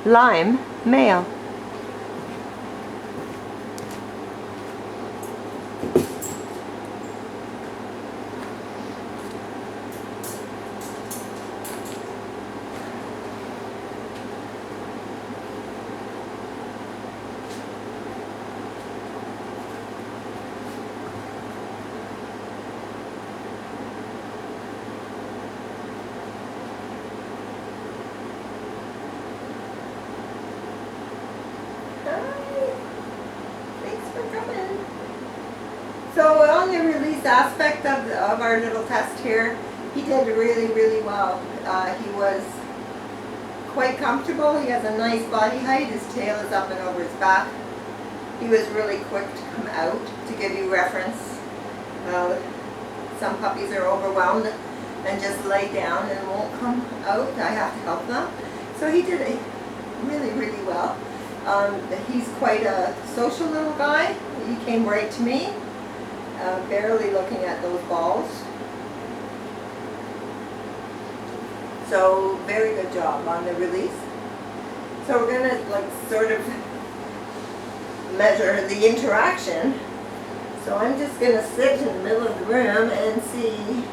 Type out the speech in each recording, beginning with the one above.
Lime, male. So on the release aspect of our little test here, he did really, really well. He was quite comfortable. He has a nice body height. His tail is up and over his back. He was really quick to come out. To give you reference, some puppies are overwhelmed and just lay down and won't come out. I have to help them. So he did really, really well. He's quite a social little guy. He came right to me, barely looking at those balls. So very good job on the release. So we're gonna like sort of measure the interaction. So I'm just gonna sit in the middle of the room and see,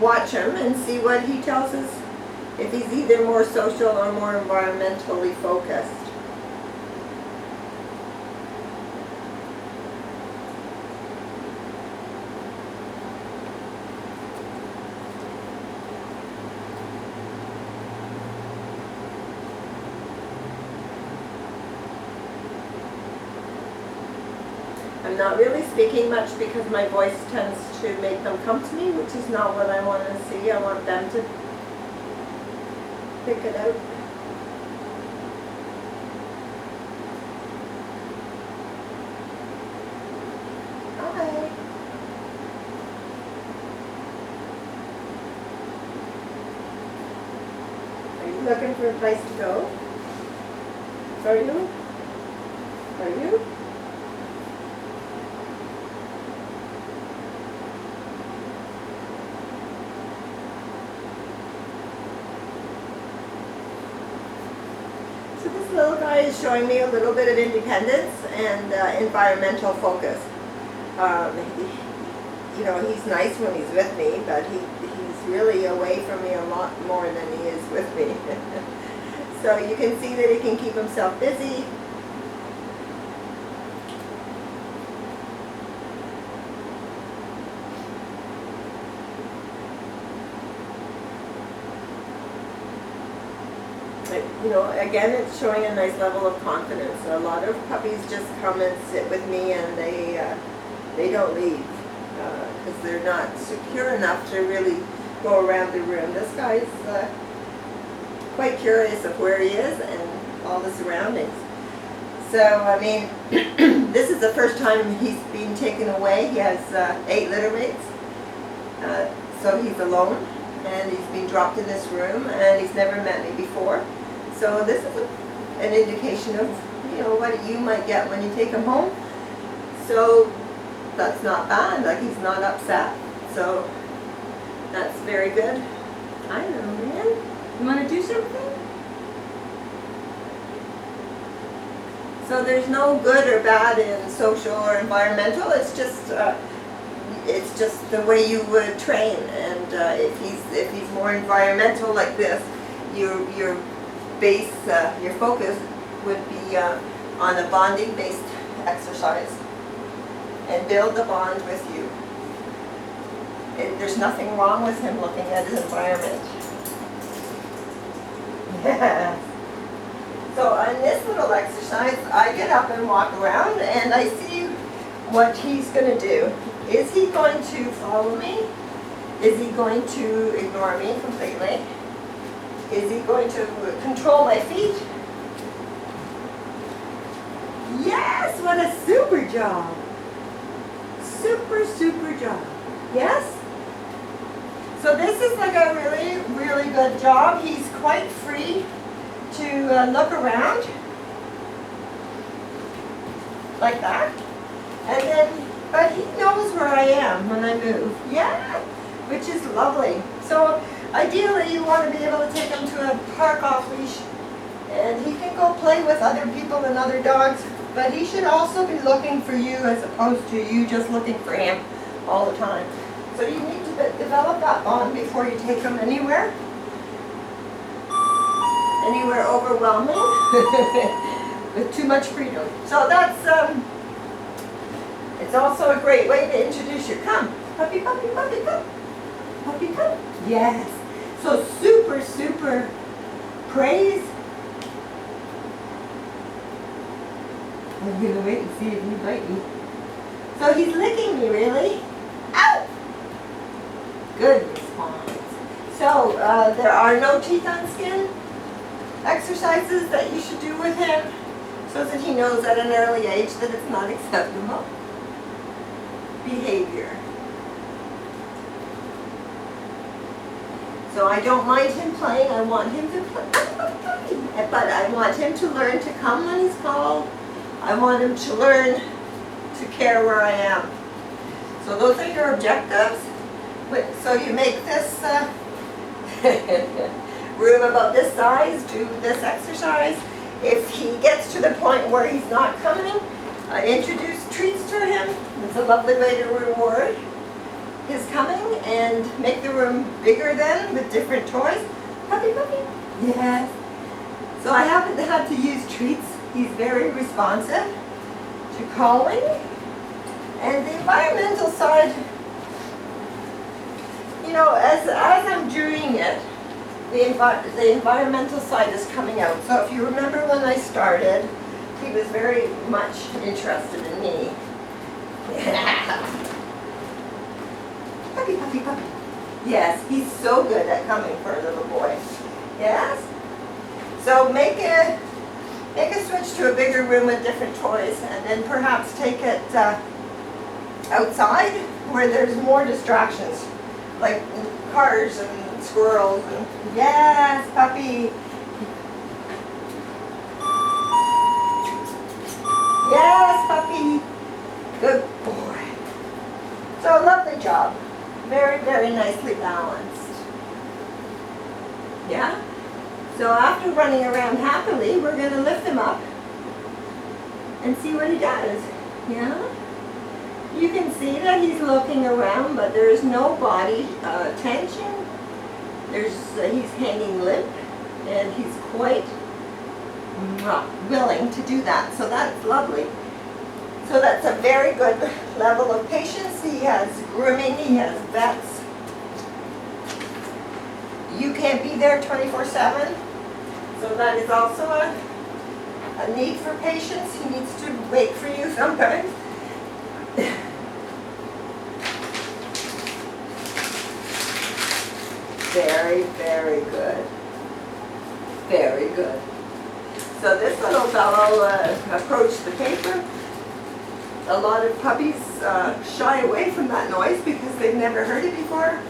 watch him and see what he tells us, if he's either more social or more environmentally focused. I'm not really speaking much because my voice tends to make them come to me, which is not what I want to see. I want them to pick it out. Hi. Are you looking for a place to go? Are you? Are you? So this little guy is showing me a little bit of independence and environmental focus. You know, he's nice when he's with me, but he's really away from me a lot more than he is with me. So you can see that he can keep himself busy. You know, again, it's showing a nice level of confidence. A lot of puppies just come and sit with me and they don't leave because they're not secure enough to really go around the room. This guy's quite curious of where he is and all the surroundings. So, I mean, this is the first time he's been taken away. He has 8 litter mates, so he's alone, and he's been dropped in this room, and he's never met me before. So this is an indication of, you know, what you might get when you take him home. So that's not bad, like he's not upset. So that's very good. I know, man. You want to do something? So there's no good or bad in social or environmental. It's just the way you would train. And if he's more environmental like this, your base, your focus would be on a bonding-based exercise and build the bond with you. There's nothing wrong with him looking at his environment. Yeah. So on this little exercise, I get up and walk around and I see what he's going to do. Is he going to follow me? Is he going to ignore me completely? Is he going to control my feet? Yes, what a super job. Super job. Yes? So this is like a really good job. He's quite free to look around like that. And then, but he knows where I am when I move. Yeah, which is lovely. So ideally you want to be able to take park off leash, and he can go play with other people and other dogs, but he should also be looking for you as opposed to you just looking for him all the time. So you need to develop that bond before you take him anywhere overwhelming with too much freedom. So that's it's also a great way to introduce your come. Puppy, puppy, puppy, come. Puppy, come. Yes. So super praise. I'm gonna wait and see if you bite me. So he's licking me, really? Ow! Good response. So there are no teeth on skin exercises that you should do with him so that he knows at an early age that it's not acceptable behavior. So I don't mind him playing. I want him to play. But I want him to learn to come when he's called. I want him to learn to care where I am. So those are your objectives. So you make this room about this size, do this exercise. If he gets to the point where he's not coming, introduce treats to him. It's a lovely way to reward his coming and make the room bigger then with different toys. Puppy, puppy. Yes. So I haven't had to use treats. He's very responsive to calling. And the environmental side, you know, as I'm doing it, the environmental side is coming out. So if you remember when I started, he was very much interested in me. Yeah. Puppy, puppy, puppy. Yes, he's so good at coming for a little boy. Yes? So make a switch to a bigger room with different toys, and then perhaps take it outside where there's more distractions, like cars and squirrels. And yes, puppy. Yes, puppy. Good boy. So lovely job. Very, very nicely balanced. Yeah? So after running around happily, we're going to lift him up and see what he does. Yeah? You can see that he's looking around, but there is no body tension. He's hanging limp, and he's quite willing to do that. So that's lovely. So that's a very good level of patience. He has grooming, he has vets. You can't be there 24/7. So that is also a need for patience. He needs to wait for you sometimes. Very, very good. Very good. So this little fellow approached the paper. A lot of puppies shy away from that noise because they've never heard it before.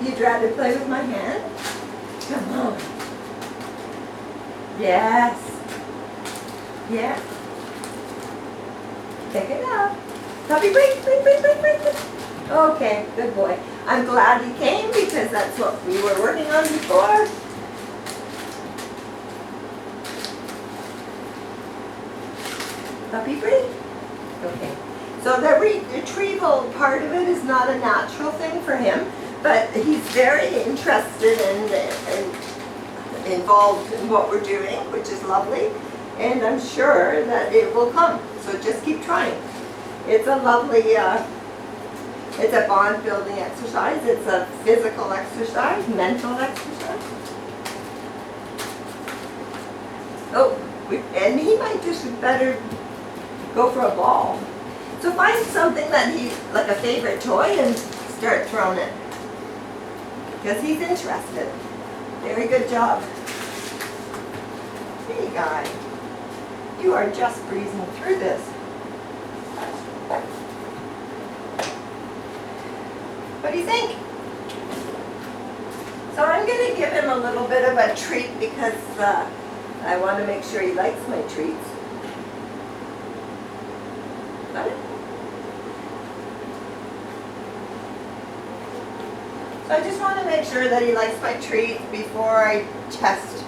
You'd rather play with my hand? Come on. Yes. Yeah. Pick it up. Puppy, break. Okay, good boy. I'm glad he came because that's what we were working on before. Puppy, break. Okay. So the retrieval part of it is not a natural thing for him, but he's very interested and involved in what we're doing, which is lovely, and I'm sure that it will come. So just keep trying. It's a lovely, it's a bond building exercise, it's a physical exercise, mental exercise. Oh, and he might just better go for a ball. So find something that he, like a favorite toy, and start throwing it. Because he's interested. Very good job. Hey guy, you are just breezing through this. What do you think? So I'm going to give him a little bit of a treat because I want to make sure he likes my treats. Got it? So I just want to make sure that he likes my treat before I test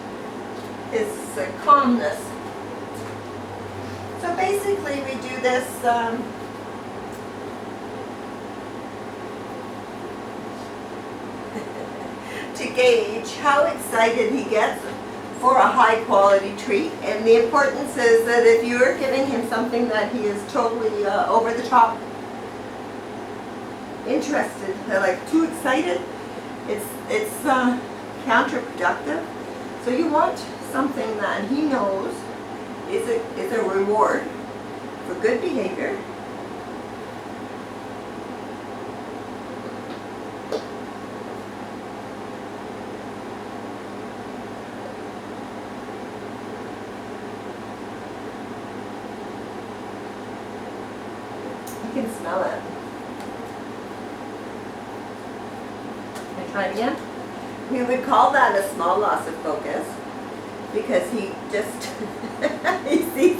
his calmness. So basically we do this to gauge how excited he gets for a high quality treat. And the importance is that if you're giving him something that he is totally over the top interested, like too excited, it's counterproductive. So you want something that he knows is a reward for good behavior. You can smell it. Can I try it again? We would call that a small loss of focus because he just, he sees,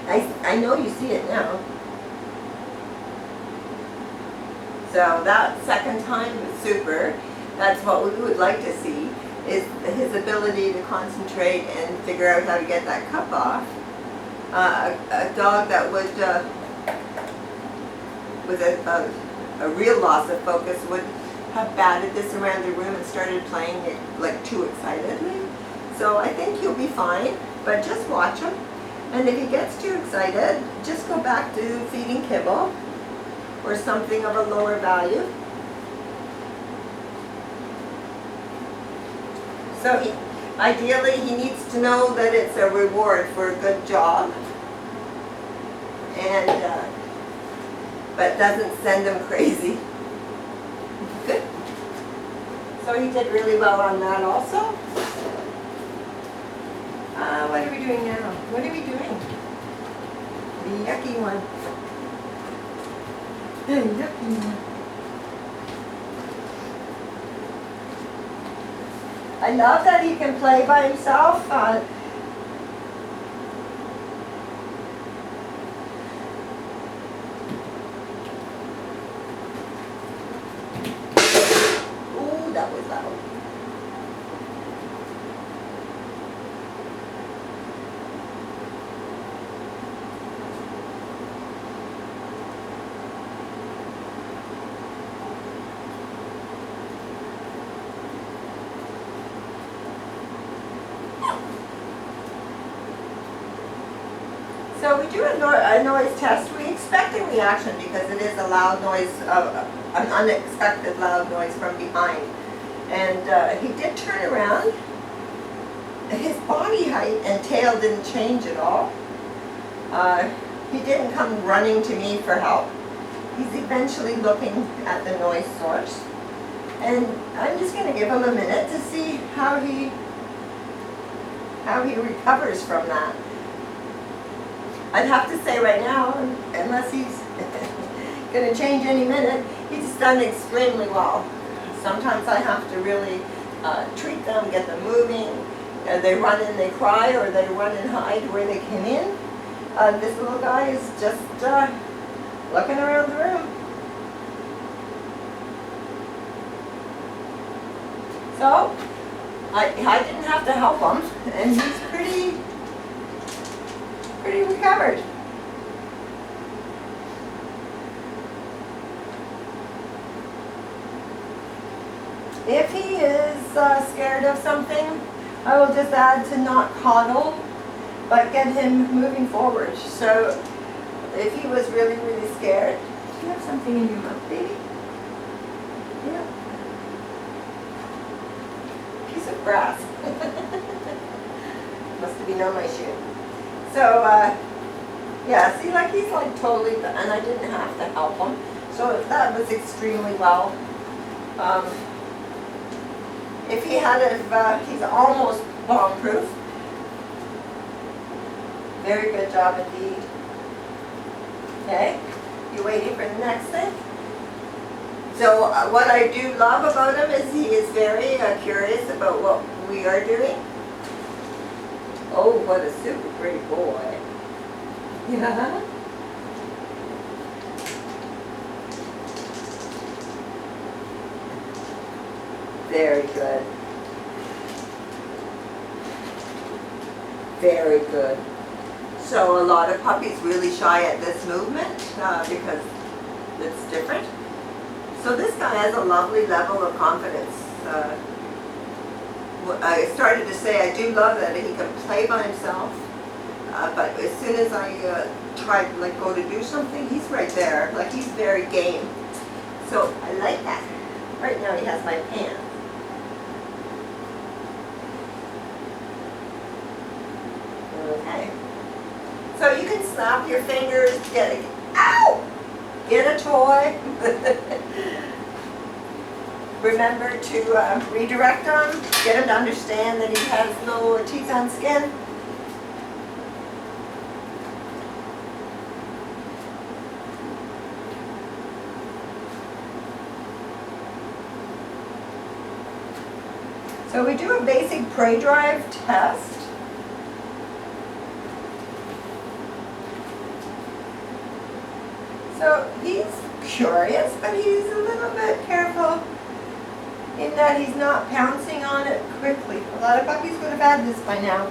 I know you see it now. So that second time was super. That's what we would like to see, is his ability to concentrate and figure out how to get that cup off. A dog that would, with a real loss of focus, would have batted this around the room and started playing it like too excitedly. So I think he'll be fine, but just watch him. And if he gets too excited, just go back to feeding kibble or something of a lower value. So ideally he needs to know that it's a reward for a good job, and but doesn't send him crazy. Good. So he did really well on that also. What are we doing now? What are we doing? The yucky one. The yucky one. I love that he can play by himself. Ooh, that was loud. So we do a noise test. We expect a reaction because it is a loud noise, an unexpected loud noise from behind. And he did turn around. His body height and tail didn't change at all. He didn't come running to me for help. He's eventually looking at the noise source. And I'm just going to give him a minute to see how he recovers from that. I'd have to say right now, unless he's going to change any minute, he's done extremely well. Sometimes I have to really treat them, get them moving. They run and they cry, or they run and hide where they came in. This little guy is just looking around the room. So, I didn't have to help him, and he's pretty recovered. If he is scared of something, I will just add to not coddle, but get him moving forward. So if he was really, really scared, do you have something in your mouth, baby? Yeah. Piece of grass. Must have been on my shoe. So, yeah, see, like he's like totally, and I didn't have to help him. So that was extremely well. If he had he's almost bomb-proof. Very good job indeed. Okay, you waiting for the next thing? So what I do love about him is he is very curious about what we are doing. Oh, what a super pretty boy. Yeah. Very good. Very good. So a lot of puppies really shy at this movement because it's different. So this guy has a lovely level of confidence. I started to say I do love that he can play by himself, but as soon as I try to like go to do something, he's right there. Like he's very game. So I like that. Right now he has my pants. Okay. So you can snap your fingers, ow! Get a toy. Remember to redirect him, get him to understand that he has no teeth on skin. So we do a basic prey drive test. So he's curious, but he's a little bit careful in that he's not pouncing on it quickly. A lot of puppies would have had this by now.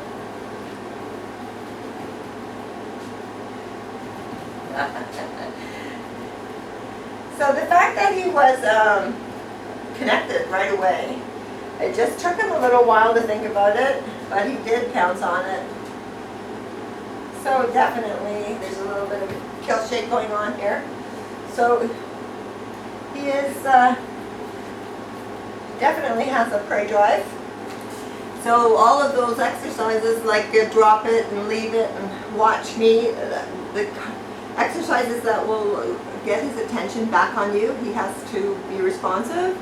So the fact that he was connected right away, it just took him a little while to think about it, but he did pounce on it. So definitely there's a little bit of kill shake going on here. So he is definitely has a prey drive. So all of those exercises like drop it and leave it and watch me, the exercises that will get his attention back on you, he has to be responsive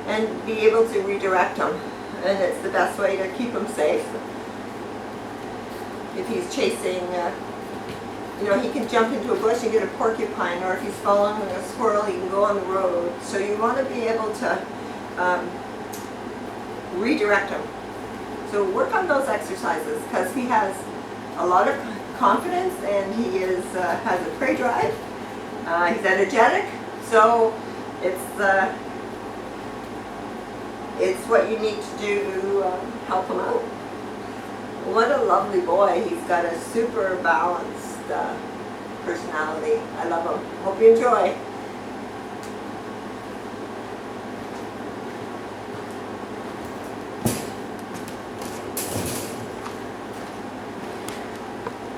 and be able to redirect him. And it's the best way to keep him safe. If he's chasing, you know, he can jump into a bush and get a porcupine, or if he's following a squirrel, he can go on the road. So you want to be able to redirect him. So work on those exercises because he has a lot of confidence and he is has a prey drive. He's energetic, so it's what you need to do to help him out. What a lovely boy. He's got a super balanced personality. I love him. Hope you enjoy.